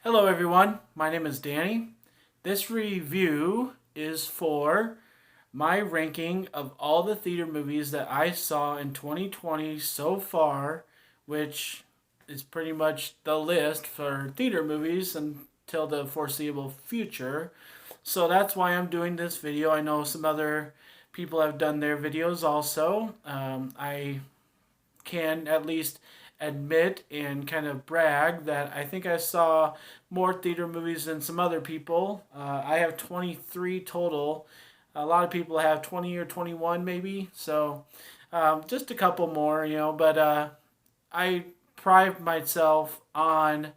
Hello, everyone. My name is Danny. This review is for my ranking of all the theater movies that I saw in 2020 so far, which is pretty much the list for theater movies until the foreseeable future. So that's why I'm doing this video. I know some other people have done their videos also. I can at least admit and kind of brag that I think I saw more theater movies than some other people. I have 23 total. A lot of people have 20 or 21 maybe. So just a couple more, but I pride myself on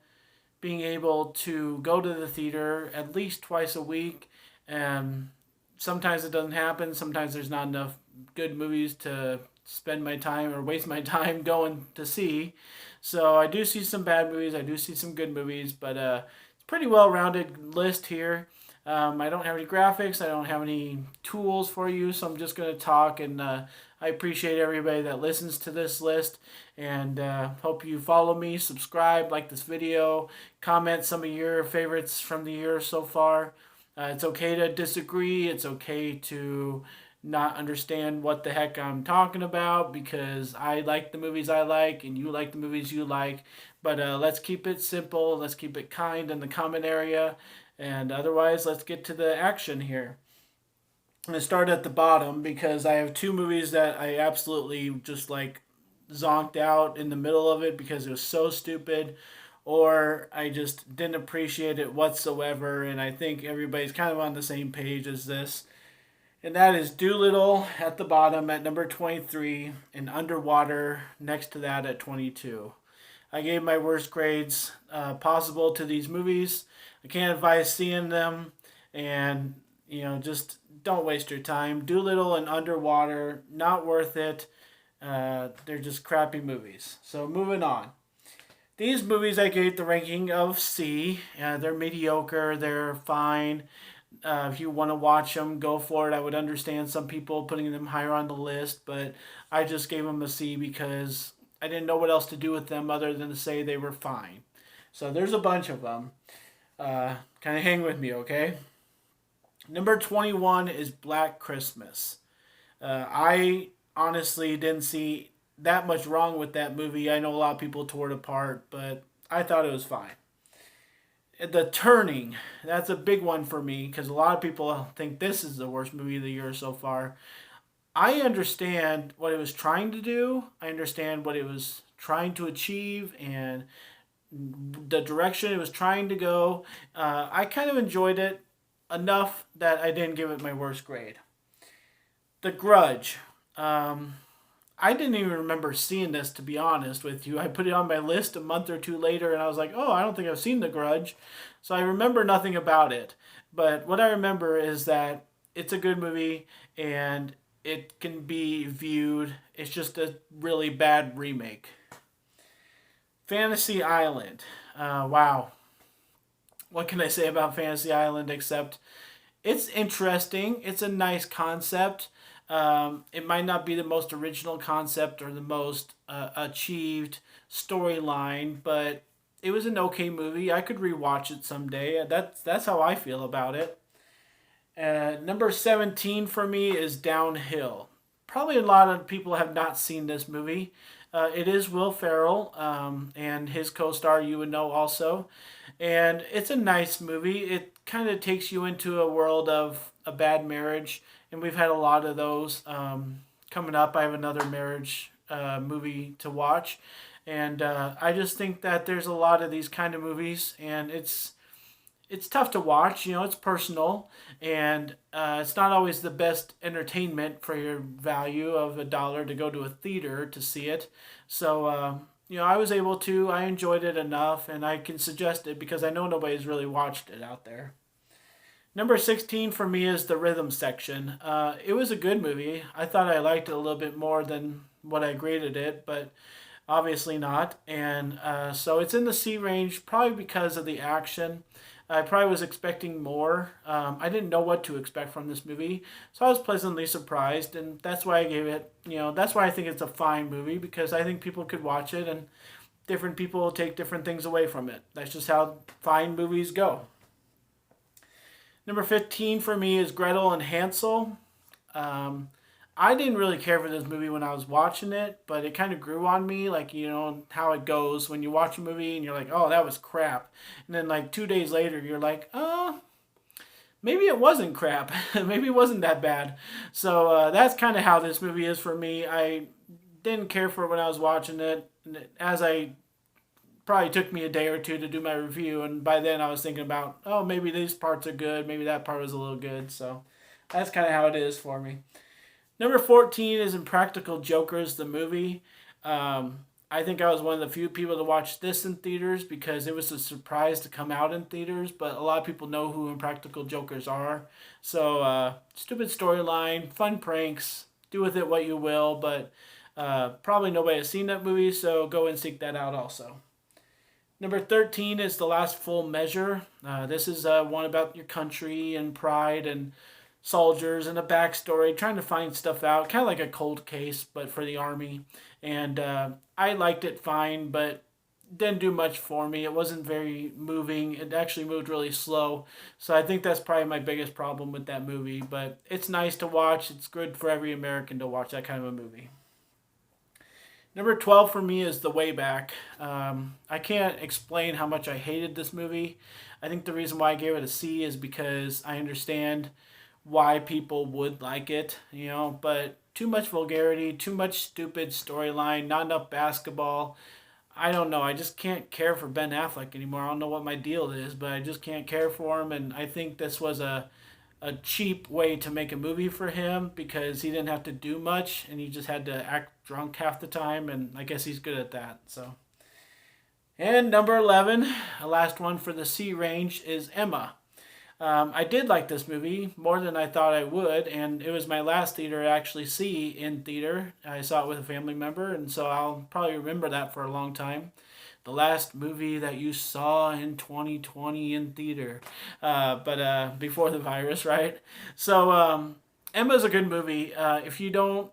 being able to go to the theater at least twice a week. And sometimes it doesn't happen. Sometimes there's not enough good movies to spend my time or waste my time going to see. So I do see some bad movies. I do see some good movies, but it's a pretty well-rounded list here. I don't have any graphics. I don't have any tools for you, so I'm just going to talk. And I appreciate everybody that listens to this list, and hope you follow me, subscribe, like this video, comment some of your favorites from the year so far. It's okay to disagree. It's okay to not understand what the heck I'm talking about because I like the movies I like and you like the movies you like. But let's keep it simple. Let's keep it kind in the comment area. And otherwise, let's get to the action here. I'm going to start at the bottom because I have two movies that I absolutely just like zonked out in the middle of it because it was so stupid or I just didn't appreciate it whatsoever. And I think everybody's kind of on the same page as this. And that is Doolittle at the bottom at number 23 and Underwater next to that at 22. I gave my worst grades possible to these movies. I can't advise seeing them, and just don't waste your time. Doolittle and Underwater, not worth it. They're just crappy movies. So moving on. These movies I gave the ranking of C. They're mediocre. They're fine. If you want to watch them, go for it. I would understand some people putting them higher on the list, but I just gave them a C because I didn't know what else to do with them other than to say they were fine. So there's a bunch of them. Kind of hang with me, okay? Number 21 is Black Christmas. I honestly didn't see that much wrong with that movie. I know a lot of people tore it apart, but I thought it was fine. The Turning, that's a big one for me because a lot of people think this is the worst movie of the year so far. I understand what it was trying to do. I understand what it was trying to achieve and the direction it was trying to go. I kind of enjoyed it enough that I didn't give it my worst grade. The Grudge. I didn't even remember seeing this, to be honest with you. I put it on my list a month or two later and I was like, oh, I don't think I've seen The Grudge. So I remember nothing about it. But what I remember is that it's a good movie and it can be viewed. It's just a really bad remake. Fantasy Island. Wow. What can I say about Fantasy Island except it's interesting. It's a nice concept. It might not be the most original concept or the most achieved storyline, but it was an okay movie. I could rewatch it someday. That's how I feel about it. Number 17 for me is Downhill. Probably a lot of people have not seen this movie. It is Will Ferrell and his co star, you would know also. And it's a nice movie. It kind of takes you into a world of a bad marriage. And we've had a lot of those coming up. I have another marriage movie to watch. And I just think that there's a lot of these kind of movies. And it's tough to watch. It's personal, and it's not always the best entertainment for your value of $1 to go to a theater to see it. So I was able to. I enjoyed it enough, and I can suggest it because I know nobody's really watched it out there. Number 16 for me is The Rhythm Section. It was a good movie. I thought I liked it a little bit more than what I graded it, but obviously not. And so it's in the C range, probably because of the action. I probably was expecting more. I didn't know what to expect from this movie, so I was pleasantly surprised, and that's why I gave it. That's why I think it's a fine movie because I think people could watch it and different people take different things away from it. That's just how fine movies go. Number 15 for me is Gretel and Hansel. Um, I didn't really care for this movie when I was watching it, but it kind of grew on me. Like, you know, how it goes when you watch a movie and you're like, oh, that was crap. And then, like, 2 days later, you're like, oh, maybe it wasn't crap. Maybe it wasn't that bad. So that's kind of how this movie is for me. I didn't care for it when I was watching it. As I probably took me a day or two to do my review, and by then I was thinking about, oh, maybe these parts are good, maybe that part was a little good. So that's kind of how it is for me. Number 14 is Impractical Jokers, the movie. I think I was one of the few people to watch this in theaters because it was a surprise to come out in theaters, but a lot of people know who Impractical Jokers are. So, stupid storyline, fun pranks, do with it what you will, but probably nobody has seen that movie, so go and seek that out also. Number 13 is The Last Full Measure. This is one about your country and pride and soldiers and a backstory, trying to find stuff out, kind of like a cold case, but for the army. And I liked it fine, but didn't do much for me. It wasn't very moving. It actually moved really slow. So I think that's probably my biggest problem with that movie. But it's nice to watch. It's good for every American to watch that kind of a movie. Number 12 for me is The Way Back. I can't explain how much I hated this movie. I think the reason why I gave it a C is because I understand why people would like it, you know, but too much vulgarity, too much stupid storyline, not enough basketball. I don't know. I just can't care for Ben Affleck anymore. I don't know what my deal is, but I just can't care for him. And I think this was a cheap way to make a movie for him because he didn't have to do much and he just had to act drunk half the time. And I guess he's good at that. So, and number 11, the last one for the C range, is Emma. I did like this movie more than I thought I would, and it was my last theater to actually see in theater. I saw it with a family member, and so I'll probably remember that for a long time. The last movie that you saw in 2020 in theater, but before the virus, right? So Emma's a good movie. If you don't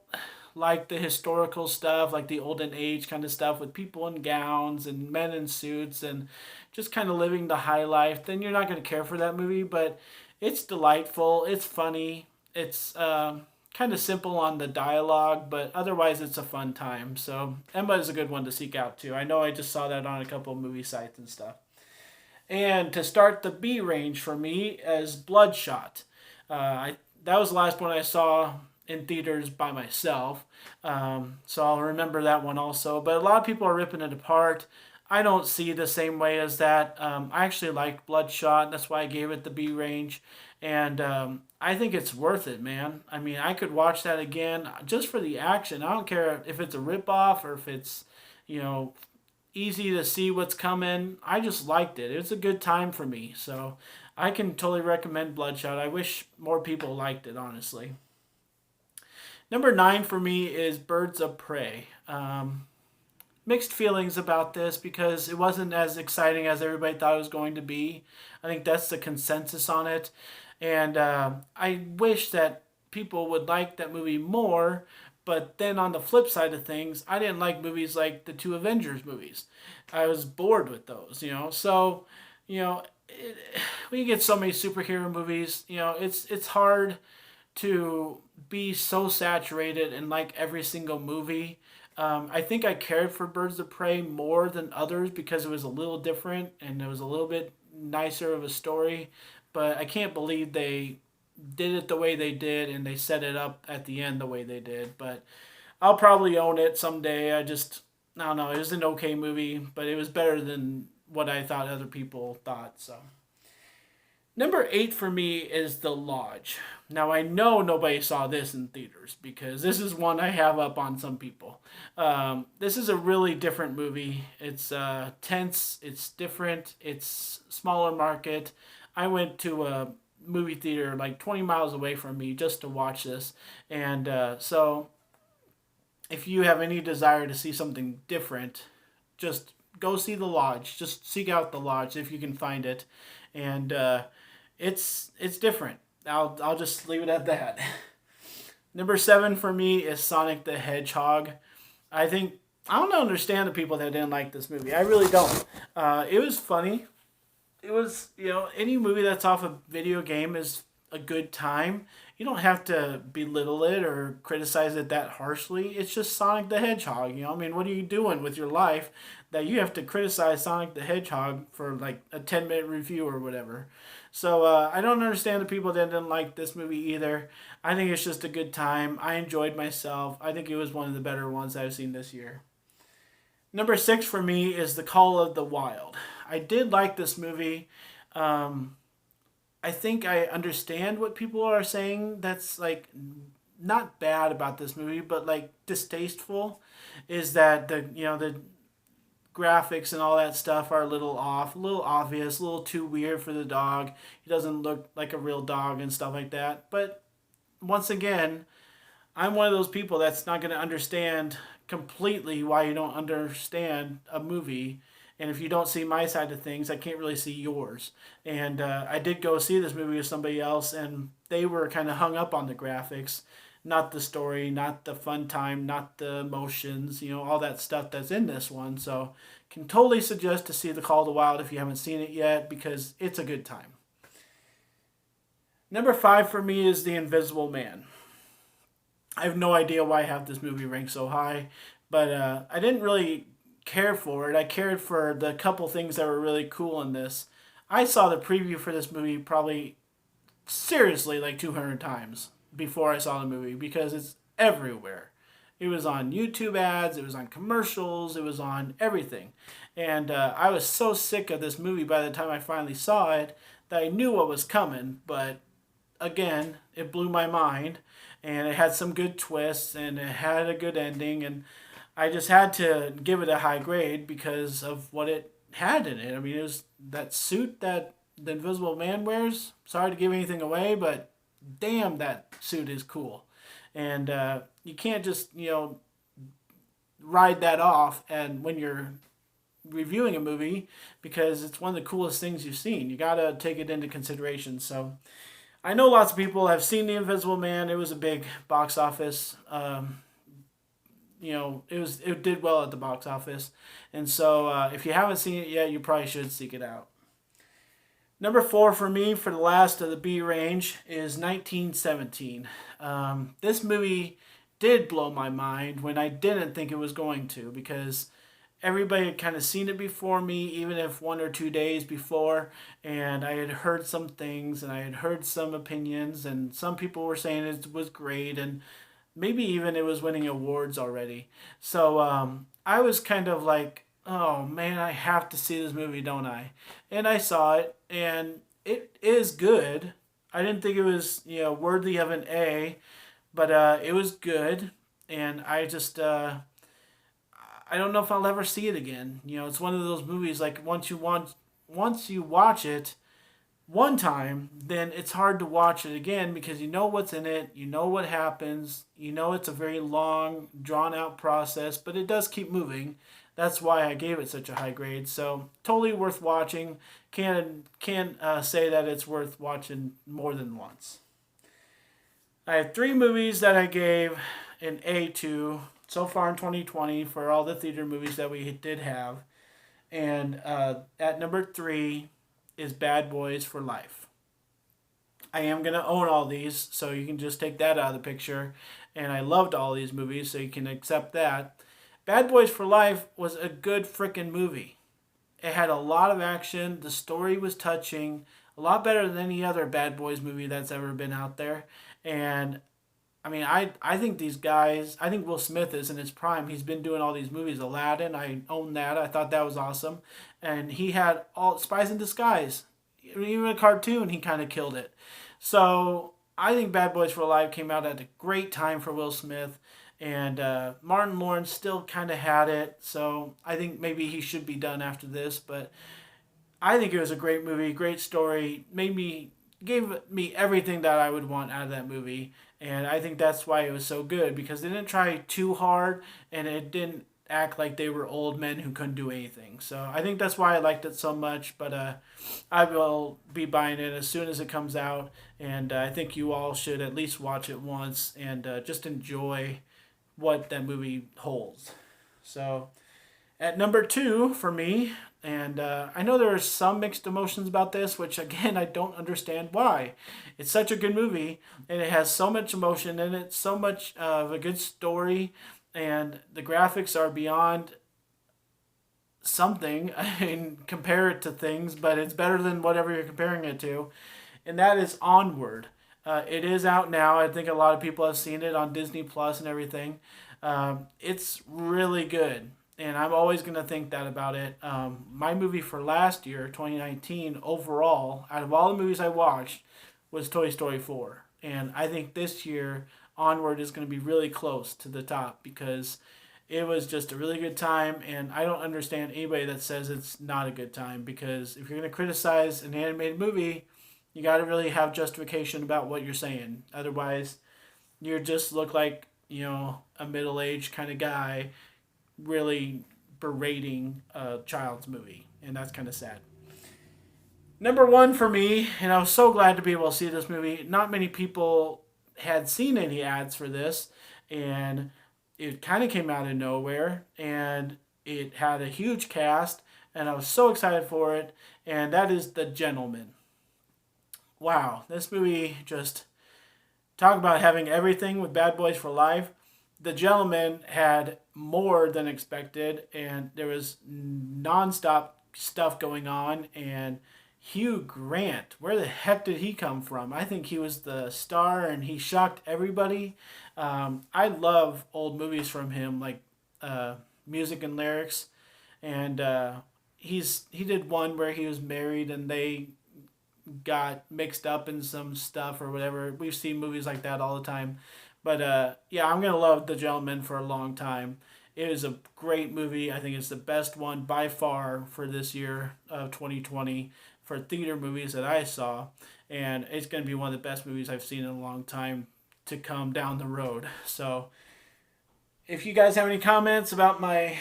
like the historical stuff, like the olden age kind of stuff with people in gowns and men in suits and just kind of living the high life, then you're not going to care for that movie. But it's delightful. It's funny. It's kind of simple on the dialogue, but otherwise it's a fun time. So Emma is a good one to seek out too. I know I just saw that on a couple of movie sites and stuff. And to start the B range for me as Bloodshot. That was the last one I saw in theaters by myself. So I'll remember that one also. But a lot of people are ripping it apart. I don't see the same way as that. I actually like Bloodshot. That's why I gave it the B range. And I think it's worth it, man. I mean, I could watch that again just for the action. I don't care if it's a ripoff or if it's, you know, easy to see what's coming. I just liked it. It was a good time for me. So I can totally recommend Bloodshot. I wish more people liked it, honestly. Number 9 for me is Birds of Prey. Mixed feelings about this because it wasn't as exciting as everybody thought it was going to be. I think that's the consensus on it. And I wish that people would like that movie more. But then on the flip side of things, I didn't like movies like the two Avengers movies. I was bored with those, you know. So, you know, when you get so many superhero movies, you know, it's hard to be so saturated in like every single movie. I think I cared for Birds of Prey more than others because it was a little different and it was a little bit nicer of a story. But I can't believe they did it the way they did and they set it up at the end the way they did. But I'll probably own it someday. I don't know. It was an okay movie, but it was better than what I thought other people thought. So. Number 8 for me is The Lodge. Now, I know nobody saw this in theaters because this is one I have up on some people. This is a really different movie. It's tense, it's different, it's smaller market. I went to a movie theater like 20 miles away from me just to watch this. And so, if you have any desire to see something different, just go see The Lodge. Just seek out The Lodge if you can find it. And it's different. I'll just leave it at that. Number 7 for me is Sonic the Hedgehog. I think I don't understand the people that didn't like this movie. I really don't. It was funny. It was, any movie that's off a video game is a good time. You don't have to belittle it or criticize it that harshly. It's just Sonic the Hedgehog. I mean, what are you doing with your life that you have to criticize Sonic the Hedgehog for like a 10-minute review or whatever? So I don't understand the people that didn't like this movie either. I think it's just a good time. I enjoyed myself. I think it was one of the better ones I've seen this year. Number six for me is The Call of the Wild. I did like this movie. Um, I think I understand what people are saying that's like not bad about this movie, but like distasteful is that the graphics and all that stuff are a little off, a little obvious, a little too weird for the dog. He doesn't look like a real dog and stuff like that. But once again, I'm one of those people that's not going to understand completely why you don't understand a movie. And if you don't see my side of things, I can't really see yours. And I did go see this movie with somebody else, and they were kind of hung up on the graphics, not the story, not the fun time, not the emotions, all that stuff that's in this one. So, can totally suggest to see The Call of the Wild if you haven't seen it yet because it's a good time. Number five for me is The Invisible Man. I have no idea why I have this movie ranked so high, but I didn't really care for it. I cared for the couple things that were really cool in this. I saw the preview for this movie probably seriously like 200 times before I saw the movie because it's everywhere. It was on YouTube ads, it was on commercials, it was on everything. And I was so sick of this movie by the time I finally saw it that I knew what was coming, but again, it blew my mind, and it had some good twists, and it had a good ending, and I just had to give it a high grade because of what it had in it. I mean, it was that suit that the Invisible Man wears. Sorry to give anything away, but damn, that suit is cool, and you can't just ride that off and when you're reviewing a movie because it's one of the coolest things you've seen. You gotta take it into consideration. So I know lots of people have seen The Invisible Man. It was a big box office. It did well at the box office, and so if you haven't seen it yet, you probably should seek it out. Number four for me, for the last of the B range, is 1917. This movie did blow my mind when I didn't think it was going to because everybody had kind of seen it before me, even if 1 or 2 days before, and I had heard some things and I had heard some opinions, and some people were saying it was great, and maybe even it was winning awards already. So I was kind of like, oh man, I have to see this movie, don't I? And I saw it, and it is good. I didn't think it was worthy of an A, but it was good, and I just I don't know if I'll ever see it again. It's one of those movies like once you watch it one time, then it's hard to watch it again because you know what's in it, you know what happens, it's a very long, drawn out process, but it does keep moving. That's why I gave it such a high grade. So totally worth watching. Can't say that it's worth watching more than once. I have three movies that I gave an A to so far in 2020 for all the theater movies that we did have. And at number three is Bad Boys for Life. I am going to own all these, so you can just take that out of the picture. And I loved all these movies, so you can accept that. Bad Boys for Life was a good freaking movie. It had a lot of action. The story was touching. A lot better than any other Bad Boys movie that's ever been out there. And I mean, I think these guys, I think Will Smith is in his prime. He's been doing all these movies. Aladdin, I own that. I thought that was awesome. And he had all Spies in Disguise. Even a cartoon, he kind of killed it. So I think Bad Boys for Life came out at a great time for Will Smith. And Martin Lawrence still kind of had it. So I think maybe he should be done after this. But I think it was a great movie, great story. Gave me everything that I would want out of that movie. And I think that's why it was so good because they didn't try too hard and it didn't act like they were old men who couldn't do anything. So I think that's why I liked it so much. But I will be buying it as soon as it comes out. And I think you all should at least watch it once and just enjoy what that movie holds. So at number two for me, and I know there are some mixed emotions about this, which again I don't understand why. It's such a good movie, and it has so much emotion in it, so much of a good story, and the graphics are beyond something. I mean, compare it to things, but it's better than whatever you're comparing it to, and that is Onward. It is out now. I think a lot of people have seen it on Disney Plus and everything. It's really good, and I'm always going to think that about it. My movie for last year, 2019, overall, out of all the movies I watched, was Toy Story 4. And I think this year, Onward is going to be really close to the top because it was just a really good time. And I don't understand anybody that says it's not a good time, because if you're going to criticize an animated movie, you got to really have justification about what you're saying. Otherwise, you just look like, a middle-aged kind of guy really berating a child's movie, and that's kind of sad. Number one for me, and I was so glad to be able to see this movie. Not many people had seen any ads for this, and it kind of came out of nowhere, and it had a huge cast, and I was so excited for it, and that is The Gentleman. Wow, this movie just talk about having everything with Bad Boys for Life. The Gentleman had more than expected, and there was nonstop stuff going on. And Hugh Grant, where the heck did he come from? I think he was the star, and he shocked everybody. I love old movies from him, like Music and Lyrics, and he did one where he was married and they got mixed up in some stuff or whatever. We've seen movies like that all the time. But yeah, I'm going to love The Gentleman for a long time. It is a great movie. I think it's the best one by far for this year of 2020 for theater movies that I saw. And it's going to be one of the best movies I've seen in a long time to come down the road. So if you guys have any comments about my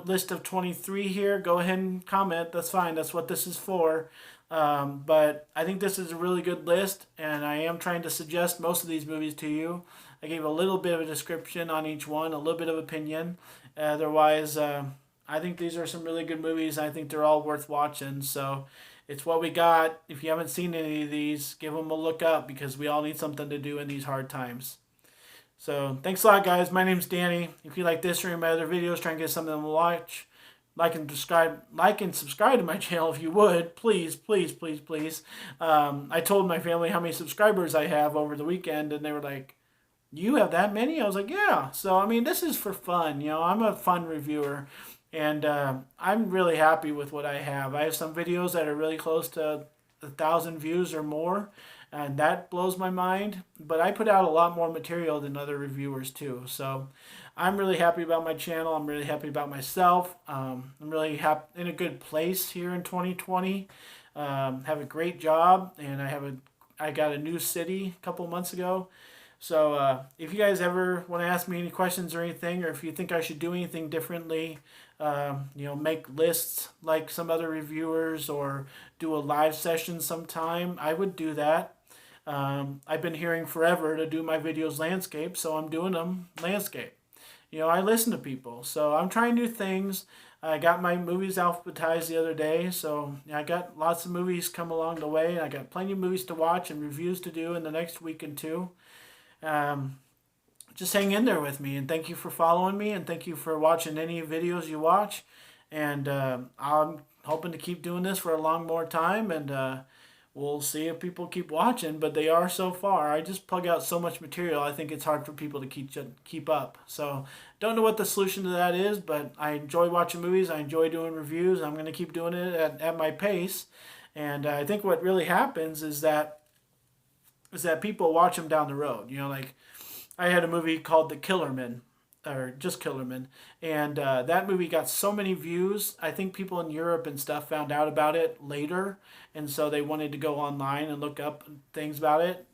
list of 23 here, go ahead and comment. That's fine. That's what this is for. But I think this is a really good list, and I am trying to suggest most of these movies to you. I gave a little bit of a description on each one, a little bit of opinion. Otherwise, I think these are some really good movies. I think they're all worth watching. So it's what we got. If you haven't seen any of these, give them a look up, because we all need something to do in these hard times. So thanks a lot, guys. My name's Danny. If you like this or any of my other videos, try and get something to watch. Like and subscribe to my channel if you would, please, please, please, please. I told my family how many subscribers I have over the weekend, and they were like, "You have that many?" I was like, "Yeah." So I mean, this is for fun. I'm a fun reviewer, and I'm really happy with what I have. I have some videos that are really close to 1,000 views or more, and that blows my mind. But I put out a lot more material than other reviewers too. So I'm really happy about my channel. I'm really happy about myself. I'm really happy, in a good place here in 2020. Have a great job, and I got a new city a couple months ago. So if you guys ever want to ask me any questions or anything, or if you think I should do anything differently, make lists like some other reviewers, or do a live session sometime, I would do that. I've been hearing forever to do my videos landscape, so I'm doing them landscape. I listen to people, so I'm trying new things. I got my movies alphabetized the other day, so I got lots of movies come along the way. I got plenty of movies to watch and reviews to do in the next week and two. Just hang in there with me, and thank you for following me, and thank you for watching any videos you watch. And I'm hoping to keep doing this for a long more time, and we'll see if people keep watching, but they are so far. I just plug out so much material, I think it's hard for people to keep up. So don't know what the solution to that is, but I enjoy watching movies. I enjoy doing reviews. I'm going to keep doing it at my pace. And I think what really happens is that people watch them down the road. Like I had a movie called The Killerman, or just Killerman, and that movie got so many views. I think people in Europe and stuff found out about it later, and so they wanted to go online and look up things about it.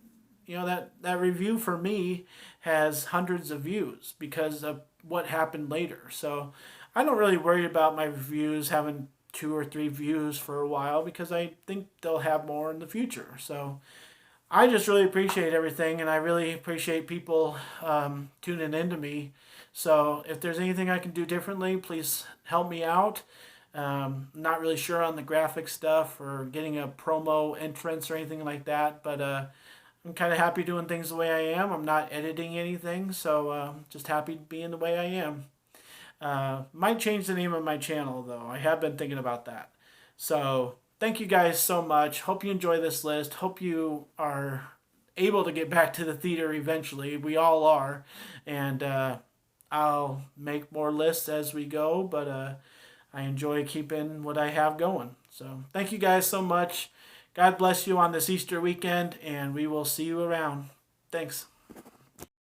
That review for me has hundreds of views because of what happened later. So I don't really worry about my reviews having 2 or 3 views for a while, because I think they'll have more in the future. So I just really appreciate everything, and I really appreciate people tuning into me. So if there's anything I can do differently, please help me out. Not really sure on the graphic stuff or getting a promo entrance or anything like that, but I'm kind of happy doing things the way I am. I'm not editing anything, so just happy being the way I am. Might change the name of my channel though. I have been thinking about that. So thank you guys so much. Hope you enjoy this list. Hope you are able to get back to the theater eventually. We all are, and I'll make more lists as we go. But I enjoy keeping what I have going. So thank you guys so much. God bless you on this Easter weekend, and we will see you around. Thanks.